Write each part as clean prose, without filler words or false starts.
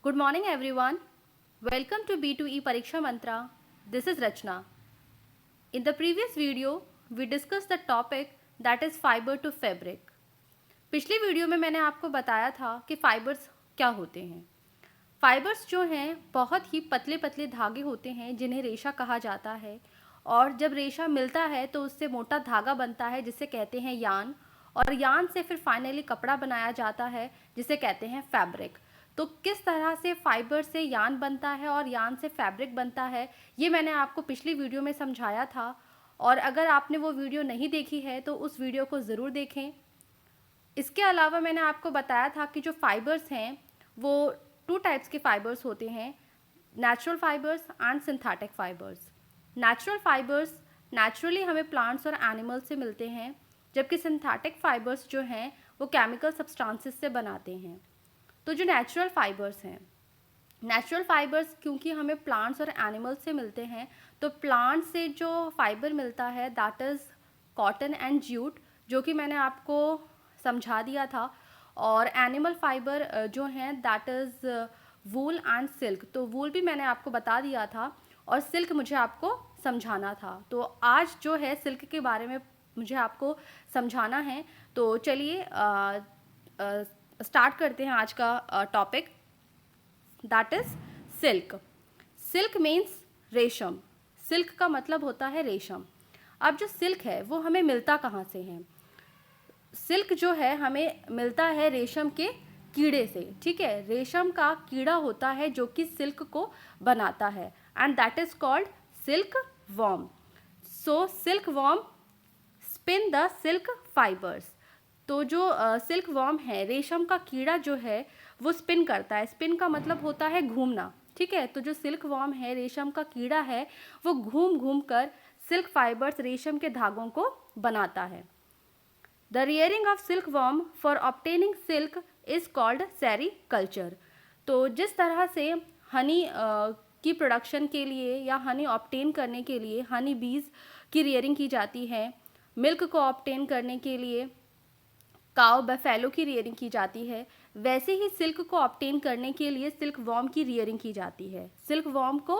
Good morning everyone. Welcome to B2E Pariksha Mantra. This is Rachna. In the previous video, we discussed the topic that is fiber to fabric. पिछली video में मैंने आपको बताया था कि fibres क्या होते हैं। फाइबर्स जो हैं बहुत ही पतले पतले धागे होते हैं जिन्हें रेशा कहा जाता है, और जब रेशा मिलता है तो उससे मोटा धागा बनता है जिसे कहते हैं यान, और यान से फिर फाइनली कपड़ा बनाया जाता है जिसे कहते हैं फैब्रिक। तो किस तरह से फाइबर से यान बनता है और यान से फैब्रिक बनता है, ये मैंने आपको पिछली वीडियो में समझाया था, और अगर आपने वो वीडियो नहीं देखी है तो उस वीडियो को ज़रूर देखें। इसके अलावा मैंने आपको बताया था कि जो फाइबर्स हैं वो 2 टाइप्स के फाइबर्स होते हैं, natural fibres and synthetic fibres. Natural fibres naturally हमें प्लांट्स और एनिमल्स से मिलते हैं, जबकि सिंथेटिक फाइबर्स जो हैं वो केमिकल सब्सटेंसेस से बनाते हैं। तो जो नेचुरल फाइबर्स हैं, नेचुरल फाइबर्स क्योंकि हमें प्लांट्स और एनिमल्स से मिलते हैं, तो प्लांट से जो फाइबर मिलता है that is cotton and jute, जो कि मैंने आपको समझा दिया था, और एनिमल फाइबर जो हैं that is wool and silk. तो वूल भी मैंने आपको बता दिया था और सिल्क मुझे आपको समझाना था। तो आज जो है सिल्क के बारे में मुझे आपको समझाना है। तो चलिए स्टार्ट करते हैं आज का topic, that is silk. Silk means रेशम। सिल्क का मतलब होता है रेशम। अब जो सिल्क है वो हमें मिलता कहाँ से है? सिल्क जो है हमें मिलता है रेशम के कीड़े से। ठीक है, रेशम का कीड़ा होता है जो कि सिल्क को बनाता है, and that is called silk worm. So silk worm spin the silk fibres. तो जो सिल्क वॉर्म है, रेशम का कीड़ा जो है वो स्पिन करता है। स्पिन का मतलब होता है घूमना। ठीक है, तो जो सिल्क वॉर्म है, रेशम का कीड़ा है, वो घूम घूम कर सिल्क फाइबर्स, रेशम के धागों को बनाता है। The rearing of silk worm for obtaining silk is called sericulture. तो जिस तरह से हनी की प्रोडक्शन के लिए या हनी ऑब्टेन करने के लिए हनी बीज की रियरिंग की जाती है, मिल्क को ऑब्टेन करने के लिए काउ बफेलो की रियरिंग की जाती है, वैसे ही सिल्क को ऑब्टेन करने के लिए सिल्क वॉर्म की रियरिंग की जाती है। सिल्क वॉर्म को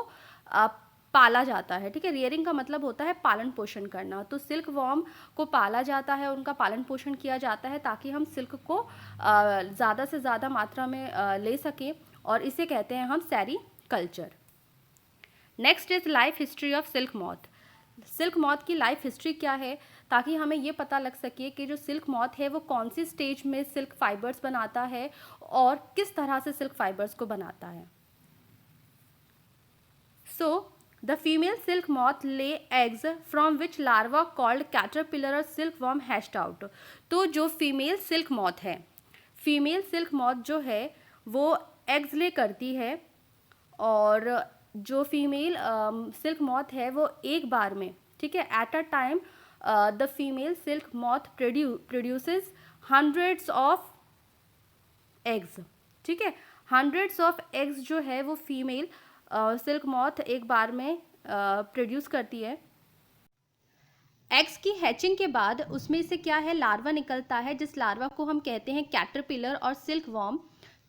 पाला जाता है। ठीक है, रियरिंग का मतलब होता है पालन पोषण करना। तो सिल्क वॉर्म को पाला जाता है, उनका पालन पोषण किया जाता है ताकि हम सिल्क को ज़्यादा से ज़्यादा मात्रा में ले सकें, और इसे कहते हैं हम sericulture. Next is life history of silk moth. Silk moth की लाइफ हिस्ट्री क्या है, ताकि हमें ये पता लग सके कि जो सिल्क मॉथ है वो कौन सी स्टेज में सिल्क फाइबर्स बनाता है और किस तरह से सिल्क फाइबर्स को बनाता है। So the female silk moth lay eggs from which larva called caterpillar और सिल्क वॉर्म हैश्ड आउट। तो जो फीमेल सिल्क मॉथ है, फीमेल सिल्क मॉथ जो है वो एग्स ले करती है, और जो फीमेल सिल्क मॉथ है वो एक बार में, ठीक है, eight a time the female silk moth produces hundreds of eggs. ठीक है, हंड्रेड्स ऑफ एग्स जो है वो फीमेल सिल्क मॉथ एक बार में प्रोड्यूस करती है। एग्स की हैचिंग के बाद उसमें से क्या है, लार्वा निकलता है, जिस लार्वा को हम कहते हैं कैटरपिलर और सिल्क वॉर्म।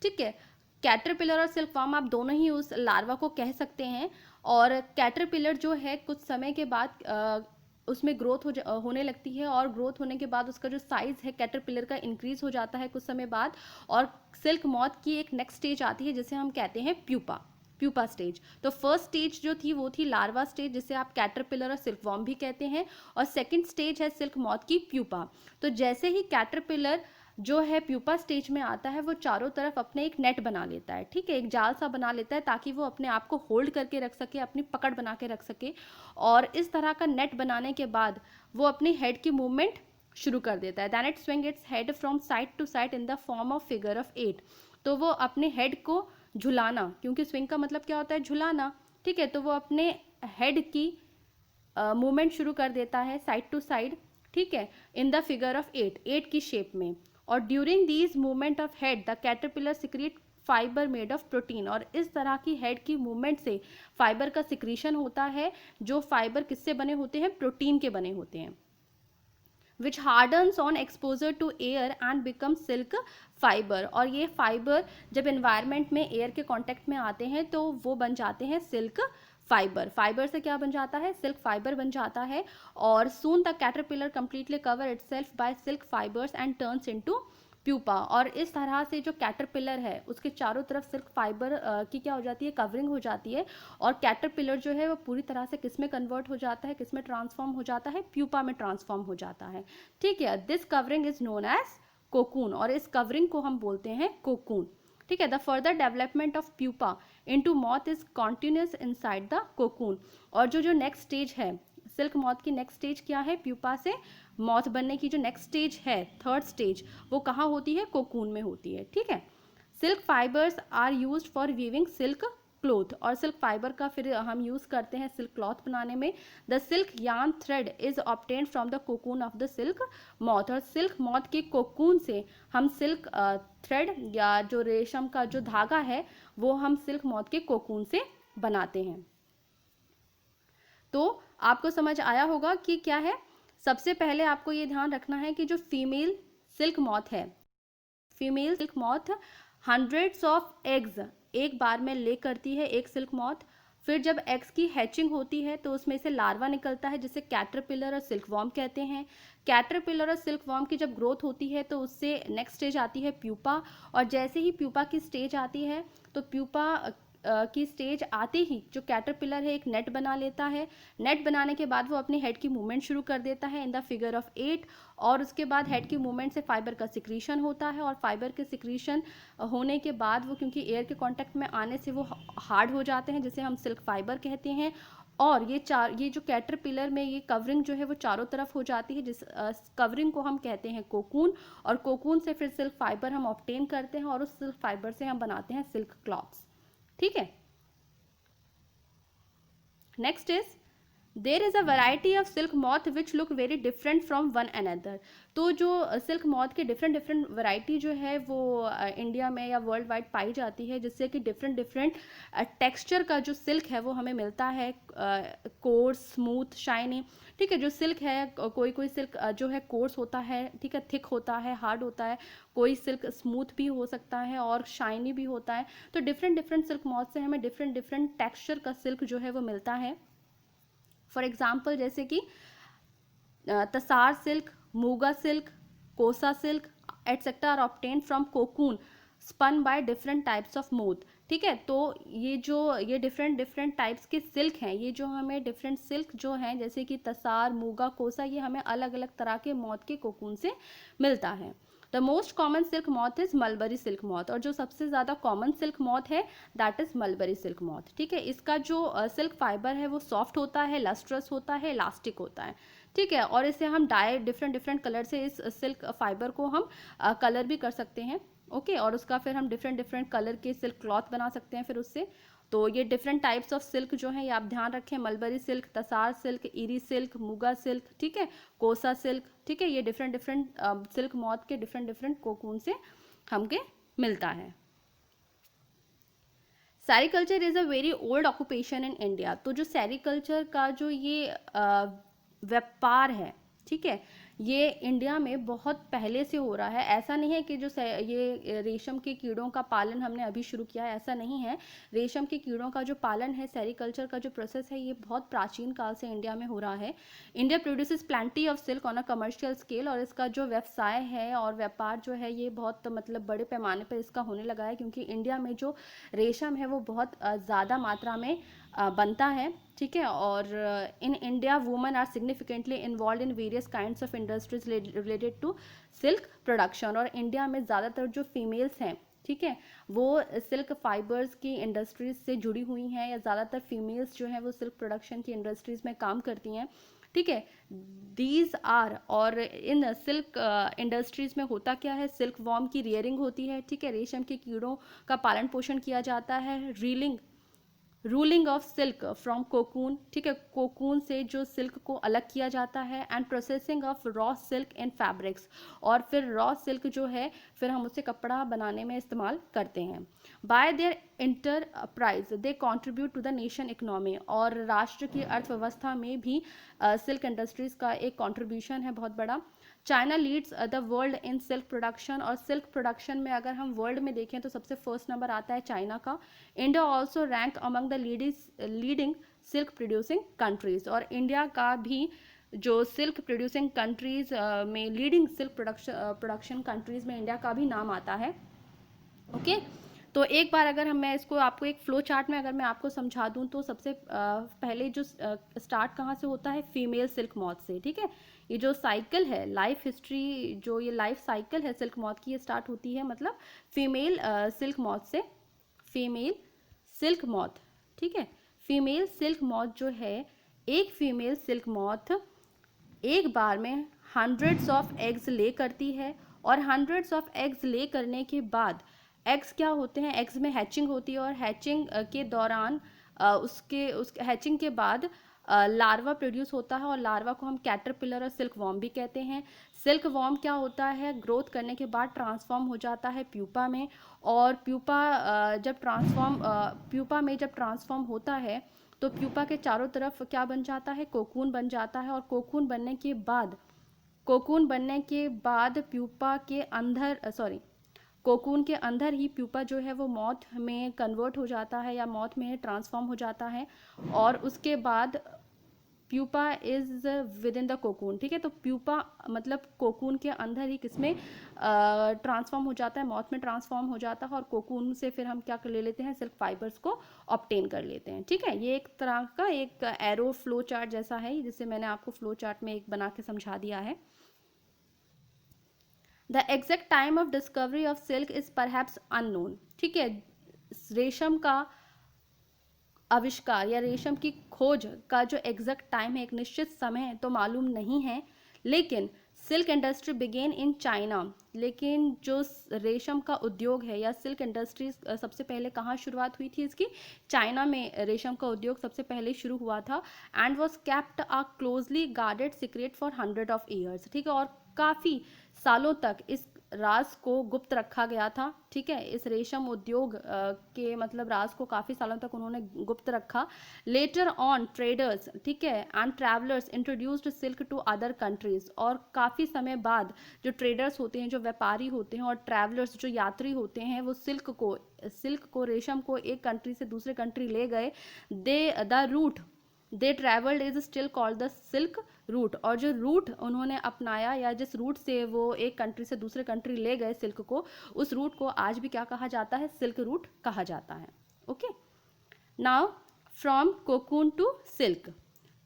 ठीक है, कैटरपिलर और सिल्क वॉर्म आप दोनों ही उस लार्वा को कह सकते हैं। और कैटरपिलर जो है कुछ समय के बाद उसमें ग्रोथ होने लगती है, और ग्रोथ होने के बाद उसका जो साइज़ है कैटरपिलर का इंक्रीज हो जाता है कुछ समय बाद, और सिल्क मॉथ की एक नेक्स्ट स्टेज आती है जिसे हम कहते हैं प्यूपा, प्यूपा स्टेज। तो फर्स्ट स्टेज जो थी वो थी लार्वा स्टेज, जिसे आप कैटरपिलर और सिल्क वॉर्म भी कहते हैं, और सेकंड स्टेज है सिल्क मॉथ की प्यूपा। तो जैसे ही कैटरपिलर जो है प्यूपा स्टेज में आता है, वो चारों तरफ अपने एक नेट बना लेता है। ठीक है, एक जाल सा बना लेता है ताकि वो अपने आप को होल्ड करके रख सके, अपनी पकड़ बना के रख सके, और इस तरह का नेट बनाने के बाद वो अपनी हेड की मूवमेंट शुरू कर देता है। Then it swing its head from side to side in the form of figure of 8। तो वो अपने हेड को झुलाना, क्योंकि स्विंग का मतलब क्या होता है, झुलाना। ठीक है, तो वो अपने हेड की मूवमेंट शुरू कर देता है साइड टू साइड, ठीक है, इन द फिगर ऑफ 8 की शेप में। और during these movement of head the caterpillar secrete fibre made of protein. और इस तरह की हेड की मूवमेंट से फाइबर का सिक्रीशन होता है, जो फाइबर किससे बने होते हैं, प्रोटीन के बने होते हैं। Which hardens on exposure to air and become silk fibre. और ये फाइबर जब एनवायरनमेंट में एयर के कांटेक्ट में आते हैं तो वो बन जाते हैं सिल्क फाइबर। फाइबर से क्या बन जाता है? सिल्क फाइबर बन जाता है। और soon the caterpillar completely cover itself by silk fibres and turns into pupa. और इस तरह से जो कैटरपिलर है उसके चारों तरफ सिल्क फाइबर की क्या हो जाती है? कवरिंग हो जाती है। और कैटरपिलर जो है वो पूरी तरह से किस में कन्वर्ट हो जाता है? किस में ट्रांसफॉर्म हो जाता है? प्यूपा में ट्रांसफॉर्म हो जाता है। ठीक है, this covering is known as cocoon, और इस कवरिंग को हम बोलते हैं कोकून। ठीक है, the further development of pupa into moth is continuous inside the cocoon. और जो नेक्स्ट स्टेज है सिल्क मॉथ की, नेक्स्ट स्टेज क्या है? प्यूपा से मॉथ बनने की जो नेक्स्ट स्टेज है, थर्ड स्टेज, वो कहाँ होती है? कोकून में होती है। ठीक है, silk fibres are used for weaving silk cloth. और सिल्क फाइबर का फिर हम यूज करते हैं सिल्क क्लॉथ बनाने में। The silk yarn thread is obtained from the cocoon of the silk moth. और सिल्क मॉथ के कोकून से हम सिल्क थ्रेड या जो रेशम का जो धागा है वो हम सिल्क मॉथ के कोकून से बनाते हैं। तो आपको समझ आया होगा कि क्या है। सबसे पहले आपको ये ध्यान रखना है कि जो फीमेल सिल्क मॉथ है, female silk moth hundreds of eggs एक बार में ले करती है, एक सिल्क मॉथ। फिर जब एग्स की हैचिंग होती है तो उसमें से लार्वा निकलता है जिसे कैटरपिलर और सिल्कवॉर्म कहते हैं। कैटरपिलर और सिल्कवॉर्म की जब ग्रोथ होती है तो उससे नेक्स्ट स्टेज आती है प्यूपा। और जैसे ही प्यूपा की स्टेज आती है तो प्यूपा की स्टेज आते ही जो कैटरपिलर है एक नेट बना लेता है। नेट बनाने के बाद वो अपनी हेड की मूवमेंट शुरू कर देता है इन द फिगर ऑफ 8। और उसके बाद हेड की मूवमेंट से फाइबर का सिक्रीशन होता है। और फाइबर के सिक्रीशन होने के बाद वो क्योंकि एयर के कांटेक्ट में आने से वो हार्ड हो जाते हैं जिसे हम सिल्क फाइबर कहते हैं। और ये जो कैटरपिलर में ये कवरिंग जो है वो चारों तरफ हो जाती है, जिस कवरिंग को हम कहते हैं कोकून। और कोकून से फिर सिल्क फाइबर हम ऑब्टेन करते हैं और उस सिल्क फाइबर से हम बनाते हैं सिल्क क्लॉथ्स। ठीक है, next is there is a variety of silk moth which look very different from one another. तो जो सिल्क मॉथ के डिफरेंट डिफरेंट वैरायटी जो है वो इंडिया में या वर्ल्ड वाइड पाई जाती है, जिससे कि डिफरेंट डिफरेंट टेक्सचर का जो सिल्क है वो हमें मिलता है, कोर्स, स्मूथ, शाइनी। ठीक है, जो सिल्क है कोई कोई सिल्क जो है कोर्स होता है, ठीक है, थिक होता है, हार्ड होता है। कोई सिल्क स्मूथ भी हो सकता है और शाइनी भी होता है। तो डिफरेंट डिफरेंट सिल्क मॉथ से हमें डिफरेंट डिफरेंट टेक्सचर का सिल्क जो है वो मिलता है। फॉर एग्जाम्पल जैसे कि tasar silk, muga silk, kosa silk etcetera are obtained from cocoon spun by different types of moth. ठीक है, तो ये डिफरेंट डिफरेंट टाइप्स के सिल्क हैं, ये जो हमें डिफरेंट सिल्क जो हैं जैसे कि तसार, मूगा, कोसा, ये हमें अलग अलग तरह के मॉथ के कोकून से मिलता है। The most common silk moth is mulberry silk moth. और जो सबसे ज़्यादा कॉमन सिल्क मॉथ है that is mulberry silk moth. ठीक है, इसका जो सिल्क फाइबर है वो सॉफ्ट होता है, लस्ट्रस होता है, इलास्टिक होता है। ठीक है, और इसे हम डाई डिफरेंट डिफरेंट कलर से इस सिल्क फाइबर को हम कलर भी कर सकते हैं। ओके, और उसका फिर हम डिफरेंट डिफरेंट कलर के सिल्क क्लॉथ बना सकते हैं फिर उससे। तो ये डिफरेंट टाइप्स ऑफ सिल्क जो है ये आप ध्यान रखें, mulberry silk, tasar silk, eri silk, muga silk, ठीक है, कोसा सिल्क। ठीक है, ये डिफरेंट डिफरेंट सिल्क मॉथ के डिफरेंट डिफरेंट कोकून से हमके मिलता है। Sericulture is a very old occupation in India. तो जो सेरीकल्चर का जो ये व्यापार है, ठीक है, ये इंडिया में बहुत पहले से हो रहा है। ऐसा नहीं है कि ये रेशम के कीड़ों का पालन हमने अभी शुरू किया है, ऐसा नहीं है। रेशम के कीड़ों का जो पालन है, सेरीकल्चर का जो प्रोसेस है, ये बहुत प्राचीन काल से इंडिया में हो रहा है। India produces plenty of silk on a commercial scale. और इसका जो व्यवसाय है और व्यापार जो है ये बहुत मतलब बड़े पैमाने पर इसका होने लगा है, क्योंकि इंडिया में जो रेशम है वो बहुत ज़्यादा मात्रा में बनता है। ठीक है, और in India women are significantly involve in various kinds of industries related to silk production. और इंडिया में ज़्यादातर जो फीमेल्स हैं, ठीक है, वो सिल्क फाइबर्स की इंडस्ट्रीज से जुड़ी हुई हैं, या ज़्यादातर फीमेल्स जो हैं वो सिल्क प्रोडक्शन की इंडस्ट्रीज में काम करती हैं। ठीक है, दीज आर, और इन सिल्क इंडस्ट्रीज में होता क्या है, सिल्क वॉर्म की रियरिंग होती है। ठीक है, रेशम के कीड़ों का पालन पोषण किया जाता है। Ruling of silk from cocoon, ठीक है, कोकून से जो सिल्क को अलग किया जाता है। And processing of raw silk in fabrics, और फिर रॉ सिल्क जो है फिर हम उसे कपड़ा बनाने में इस्तेमाल करते हैं। By their enterprise they contribute to the nation economy. और राष्ट्र की अर्थव्यवस्था में भी सिल्क इंडस्ट्रीज का एक कंट्रीब्यूशन है बहुत बड़ा। China leads the world in silk production, और सिल्क प्रोडक्शन में अगर हम वर्ल्ड में देखें तो सबसे फर्स्ट नंबर आता है चाइना का। India also rank among the leading silk producing countries, और इंडिया का भी जो सिल्क प्रोड्यूसिंग कंट्रीज में लीडिंग सिल्क प्रोडक्शन कंट्रीज में इंडिया का भी नाम आता है। ओके तो एक बार अगर हम मैं इसको आपको एक फ्लो चार्ट में अगर मैं आपको समझा दूं तो सबसे पहले जो स्टार्ट कहाँ से होता है, फीमेल सिल्क मॉथ से। ठीक है, ये जो साइकिल है, लाइफ हिस्ट्री जो ये लाइफ साइकिल है सिल्क मॉथ की, ये स्टार्ट होती है मतलब फीमेल सिल्क मॉथ से। फीमेल सिल्क मॉथ, ठीक है, फीमेल सिल्क मॉथ जो है, एक फीमेल सिल्क मॉथ एक बार में हंड्रेड्स ऑफ एग्स ले करती है, और हंड्रेड्स ऑफ एग्स ले करने के बाद एग्स क्या होते हैं, एग्स में हैचिंग होती है, और हैचिंग के दौरान उसके हैचिंग के बाद लार्वा प्रोड्यूस होता है, और लार्वा को हम कैटरपिलर और सिल्क वॉर्म भी कहते हैं। सिल्क वॉर्म क्या होता है, ग्रोथ करने के बाद ट्रांसफॉर्म हो जाता है प्यूपा में, और प्यूपा में जब ट्रांसफॉर्म होता है तो प्यूपा के चारों तरफ क्या बन जाता है, कोकून बन जाता है, और कोकून बनने के बाद प्यूपा के अंदर कोकून के अंदर ही प्यूपा जो है वो मॉथ में कन्वर्ट हो जाता है या मॉथ में ट्रांसफॉर्म हो जाता है, और उसके बाद pupa is with in the cocoon. ठीक है, तो प्यूपा मतलब कोकून के अंदर ही किसमें ट्रांसफॉर्म हो जाता है, मॉथ में ट्रांसफॉर्म हो जाता है, और कोकून से फिर हम क्या कर ले लेते हैं, सिल्क फाइबर्स को ऑब्टेन कर लेते हैं। ठीक है, ये एक तरह का एक एरो फ्लो चार्ट जैसा है, जिसे मैंने आपको फ्लो चार्ट में एक बना के समझा दिया है। The exact time of discovery of silk is perhaps unknown. ठीक है, रेशम का आविष्कार या रेशम की खोज का जो एग्जैक्ट टाइम है, एक निश्चित समय तो मालूम नहीं है, लेकिन silk industry began in China. लेकिन जो रेशम का उद्योग है या सिल्क इंडस्ट्री सबसे पहले कहाँ शुरुआत हुई थी इसकी, चाइना में रेशम का उद्योग सबसे पहले शुरू हुआ था, and was kept a closely guarded secret for 100 of years. ठीक है, और काफ़ी सालों तक इस राज को गुप्त रखा गया था। ठीक है, इस रेशम उद्योग के मतलब राज को काफ़ी सालों तक उन्होंने गुप्त रखा। लेटर ऑन ट्रेडर्स, ठीक है, and travellers introduced silk to other countries, और काफ़ी समय बाद जो ट्रेडर्स होते हैं, जो व्यापारी होते हैं, और ट्रैवलर्स जो यात्री होते हैं, वो सिल्क को रेशम को एक कंट्री से दूसरे कंट्री ले गए। The route they travelled is still called the silk route, और जो रूट उन्होंने अपनाया या जिस रूट से वो एक कंट्री से दूसरे कंट्री ले गए सिल्क को, उस रूट को आज भी क्या कहा जाता है, सिल्क रूट कहा जाता है। Okay, now from cocoon to silk.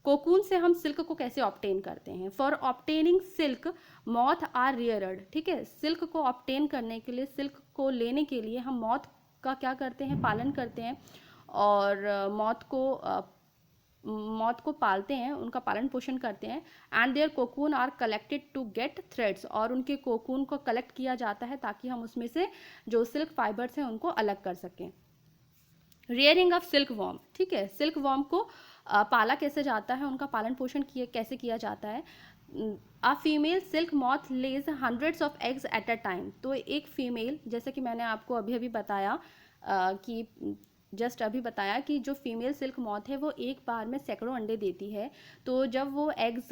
Cocoon से हम सिल्क को कैसे ऑब्टेन करते हैं, for obtaining silk moth are reared. ठीक है, सिल्क को ऑब्टेन करने के लिए, सिल्क को लेने के लिए हम मॉथ का क्या करते हैं, पालन करते हैं, और मौत को पालते हैं, उनका पालन पोषण करते हैं। And their cocoon are collected to get threads, और उनके कोकून को कलेक्ट किया जाता है ताकि हम उसमें से जो सिल्क फाइबर्स हैं उनको अलग कर सकें। Rearing of silk worm. ठीक है, सिल्क वॉर्म को पाला कैसे जाता है, उनका पालन पोषण कैसे किया जाता है। A female silk moth lays hundreds of eggs at a time. तो एक फीमेल, जैसे कि मैंने आपको अभी अभी बताया कि जो फीमेल सिल्क मॉथ है वो एक बार में सैकड़ों अंडे देती है। तो जब वो एग्स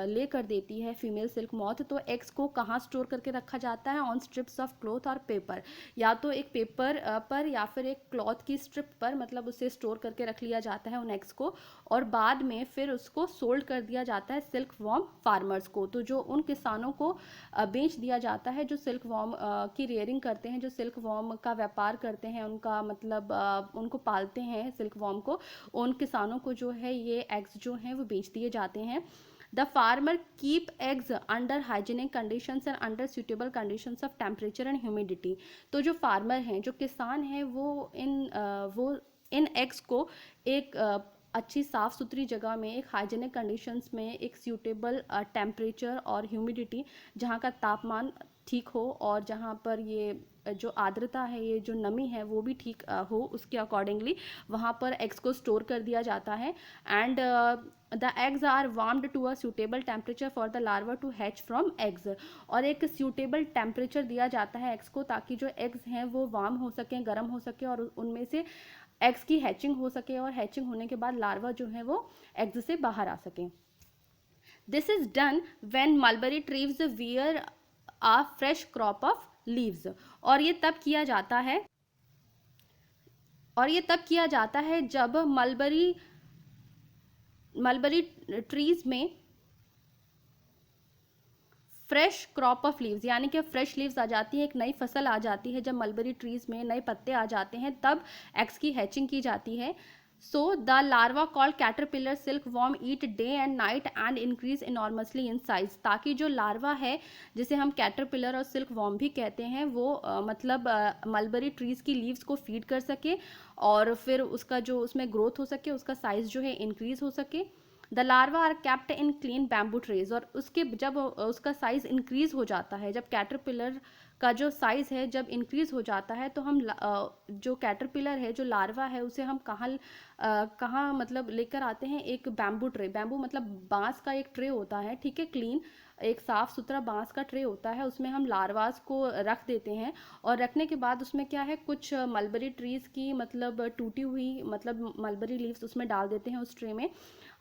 ले कर देती है फीमेल सिल्क मॉथ, तो एग्स को कहाँ स्टोर करके रखा जाता है, ऑन स्ट्रिप्स ऑफ क्लॉथ और पेपर, या तो एक पेपर पर या फिर एक क्लॉथ की स्ट्रिप पर, मतलब उसे स्टोर करके रख लिया जाता है उन एग्स को, और बाद में फिर उसको सोल्ड कर दिया जाता है सिल्क वॉर्म फार्मर्स को। तो जो उन किसानों को बेच दिया जाता है जो सिल्क वॉर्म की रेयरिंग करते हैं, जो सिल्क वॉर्म का व्यापार करते हैं, उनका मतलब उनको पालते हैं सिल्क वॉर्म को, उन किसानों को जो है ये एग्स जो हैं वो बेच दिए जाते हैं। The farmer keep eggs under hygienic conditions and under suitable conditions of temperature and humidity. तो जो फार्मर हैं, जो किसान हैं, वो इन एग्स को एक अच्छी साफ़ सुथरी जगह में, एक हाइजीनिक कंडीशंस में, एक सूटेबल टेम्परेचर और ह्यूमिडिटी, जहाँ का तापमान ठीक हो और जहाँ पर ये जो आर्द्रता है, ये जो नमी है वो भी ठीक हो, उसके अकॉर्डिंगली वहाँ पर एग्स को स्टोर कर दिया जाता है। And the eggs are warmed to a suitable temperature for the larva to hatch from eggs, और एक सूटेबल टेम्परेचर दिया जाता है एग्स को ताकि जो एग्स हैं वो वार्म हो सकें, गर्म हो सके, और उनमें से एग्स की हैचिंग हो सके, और हैचिंग होने के बाद लार्वा जो है वो एग्स से बाहर आ सकें। This is done when mulberry trees wear a fresh crop of leaves. और ये तब किया जाता है जब मलबरी ट्रीज में फ्रेश क्रॉप ऑफ लीव्स, यानी कि फ्रेश लीव्स आ जाती है, एक नई फसल आ जाती है। जब मलबरी ट्रीज में नए पत्ते आ जाते हैं तब एग्स की हैचिंग की जाती है। So the larva called caterpillar silk worm eat day and night and increase enormously in size, ताकि जो लार्वा है जिसे हम कैटरपिलर और सिल्क वॉर्म भी कहते हैं वो मलबरी ट्रीज की लीव्स को फीड कर सके और फिर उसका जो उसमें ग्रोथ हो सके, उसका साइज जो है इंक्रीज हो सके। The larva are kept in clean bamboo trays, और उसके जब उसका साइज इंक्रीज हो जाता है, जब कैटरपिलर का जो साइज है जब इंक्रीज हो जाता है तो हम जो कैटरपिलर है, जो लार्वा है, उसे हम कहाँ मतलब लेकर आते हैं, एक बैम्बू ट्रे, बैम्बू मतलब बांस का एक ट्रे होता है, ठीक है, क्लीन एक साफ सुथरा बांस का ट्रे होता है, उसमें हम लार्वास को रख देते हैं। और रखने के बाद उसमें क्या है, कुछ मलबरी ट्रीज की मतलब टूटी हुई मतलब मलबरी लीव्स उसमें डाल देते हैं उस ट्रे में।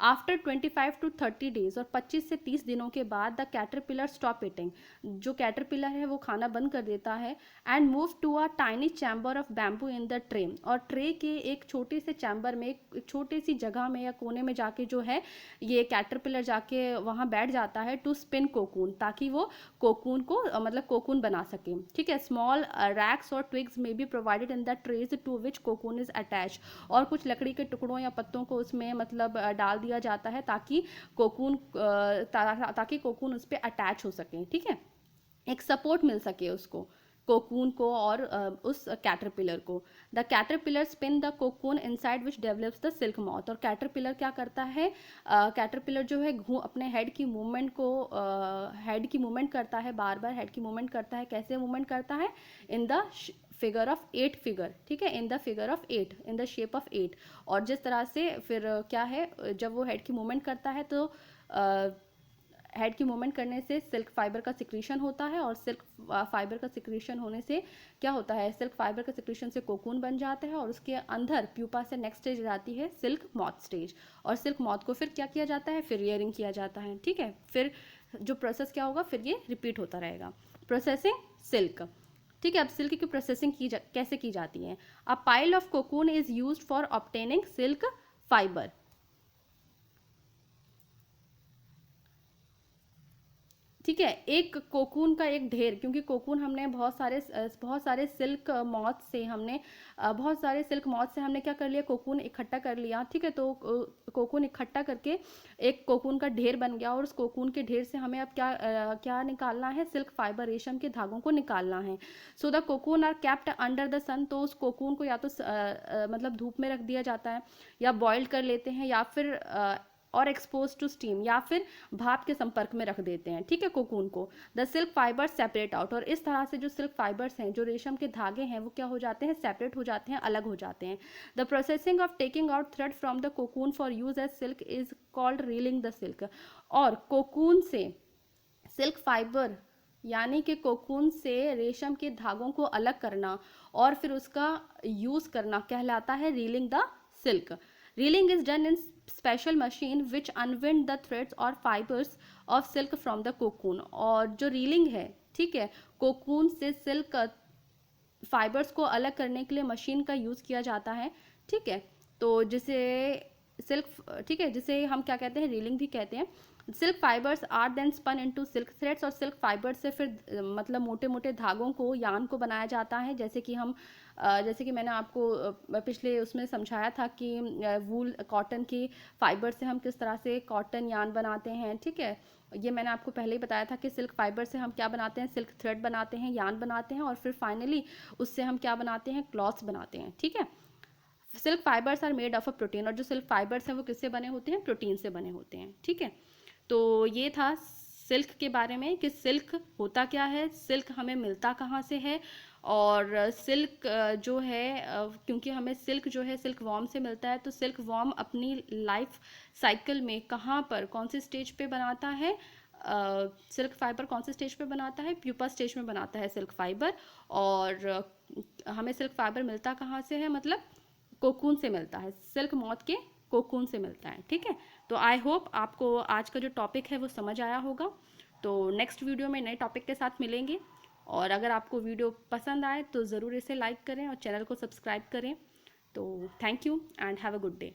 आफ्टर 25 to 30 डेज, और 25 से 30 दिनों के बाद द कैटरपिलर स्टॉप ईटिंग, जो कैटरपिलर है वो खाना बंद कर देता है। And move to a tiny chamber of bamboo in the tray, और ट्रे के एक छोटे से चैम्बर में, एक छोटी सी जगह में या कोने में जाके जो है ये कैटरपिलर जाके वहाँ बैठ जाता है टू स्पिन कोकून, ताकि वो कोकून को मतलब कोकून बना सके, ठीक है। स्मॉल रैक्स और twigs may be provided in the trays to which cocoon is attach, और कुछ लकड़ी के टुकड़ों या पत्तों को उसमें मतलब डाल दिया जाता है ताकि कोकून उस पर अटैच हो सके, ठीक है, एक सपोर्ट मिल सके उसको, कोकून को और उस कैटरपिलर को। The caterpillar spin the cocoon inside which develops the silk moth, और कैटरपिलर क्या करता है, कैटरपिलर जो है अपने हेड की मूवमेंट करता है, बार बार हेड की मूवमेंट करता है। कैसे मूवमेंट करता है, in the figure of 8 figure, ठीक है, in the figure of 8, in the shape of 8। और जिस तरह से फिर क्या है, जब वो हेड की मूवमेंट करता है तो हेड की मूवमेंट करने से सिल्क फाइबर का सिक्रीशन होता है, और सिल्क फाइबर का सिक्रीशन होने से क्या होता है, सिल्क फाइबर का सिक्रीशन से कोकून बन जाता है, और उसके अंदर प्यूपा से नेक्स्ट स्टेज जाती है सिल्क मॉथ स्टेज, और सिल्क मॉथ को फिर क्या किया जाता है, फिर रियरिंग किया जाता है, ठीक है। फिर जो प्रोसेस क्या होगा, फिर ये रिपीट होता रहेगा। प्रोसेसिंग सिल्क, ठीक है। अब सिल्क की प्रोसेसिंग कैसे की जाती है। A pile of cocoon is used for obtaining silk fibre, ठीक है, एक कोकून का एक ढेर, क्योंकि कोकून हमने बहुत सारे सिल्क मॉथ से हमने क्या कर लिया, कोकून इकट्ठा कर लिया, ठीक है। तो कोकून इकट्ठा करके एक कोकून का ढेर बन गया, और उस कोकून के ढेर से हमें अब क्या निकालना है, सिल्क फाइबर, रेशम के धागों को निकालना है। So the cocoon are kept under the sun, तो उस कोकून को या तो मतलब धूप में रख दिया जाता है, या बॉइल्ड कर लेते हैं, या फिर और एक्सपोज टू स्टीम, या फिर भाप के संपर्क में रख देते हैं, ठीक है, कोकून को। The silk fibres separate out, और इस तरह से जो सिल्क फाइबर्स हैं, जो रेशम के धागे हैं, वो क्या हो जाते हैं, सेपरेट हो जाते हैं, अलग हो जाते हैं। The processing of taking out thread from the cocoon for use as silk is called reeling the silk, और कोकून से सिल्क फाइबर यानी कि कोकून से रेशम के धागों को अलग करना और फिर उसका यूज करना कहलाता है reeling the silk. Reeling is done in special machine which unwind the threads और fibres of silk from the cocoon, और जो रीलिंग है, ठीक है, कोकून से सिल्क फाइबर्स को अलग करने के लिए मशीन का यूज़ किया जाता है, ठीक है। तो जिसे सिल्क, ठीक है, जिसे हम क्या कहते हैं, रीलिंग भी कहते हैं। Silk fibres are then spun into silk threads, और सिल्क फाइबर से फिर मतलब मोटे मोटे धागों को, यान को बनाया जाता है। जैसे कि मैंने आपको पिछले उसमें समझाया था कि वूल कॉटन की फाइबर से हम किस तरह से कॉटन यान बनाते हैं, ठीक है। ये मैंने आपको पहले ही बताया था कि सिल्क फाइबर से हम क्या बनाते हैं, सिल्क थ्रेड बनाते हैं, यान बनाते हैं, और फिर फाइनली उससे हम क्या बनाते हैं, क्लॉथ्स बनाते हैं, ठीक है। Silk fibres are made of a protein, और जो सिल्क फाइबर्स हैं वो किससे बने होते हैं, प्रोटीन से बने होते हैं, ठीक है। तो ये था सिल्क के बारे में कि सिल्क होता क्या है, सिल्क हमें मिलता कहाँ से है, और सिल्क जो है क्योंकि हमें सिल्क जो है सिल्क वॉर्म से मिलता है, तो सिल्क वॉर्म अपनी लाइफ साइकिल में कहाँ पर, कौन से स्टेज पे बनाता है, सिल्क फाइबर कौन से स्टेज पे बनाता है, प्यूपा स्टेज में बनाता है सिल्क फाइबर। और हमें सिल्क फाइबर मिलता कहाँ से है, मतलब कोकून से मिलता है, सिल्क मॉथ के कोकून से मिलता है, ठीक है। तो आई होप आपको आज का जो टॉपिक है वो समझ आया होगा। तो नेक्स्ट वीडियो में नए टॉपिक के साथ मिलेंगे, और अगर आपको वीडियो पसंद आए तो ज़रूर इसे लाइक करें और चैनल को सब्सक्राइब करें। तो thank you and have a good day.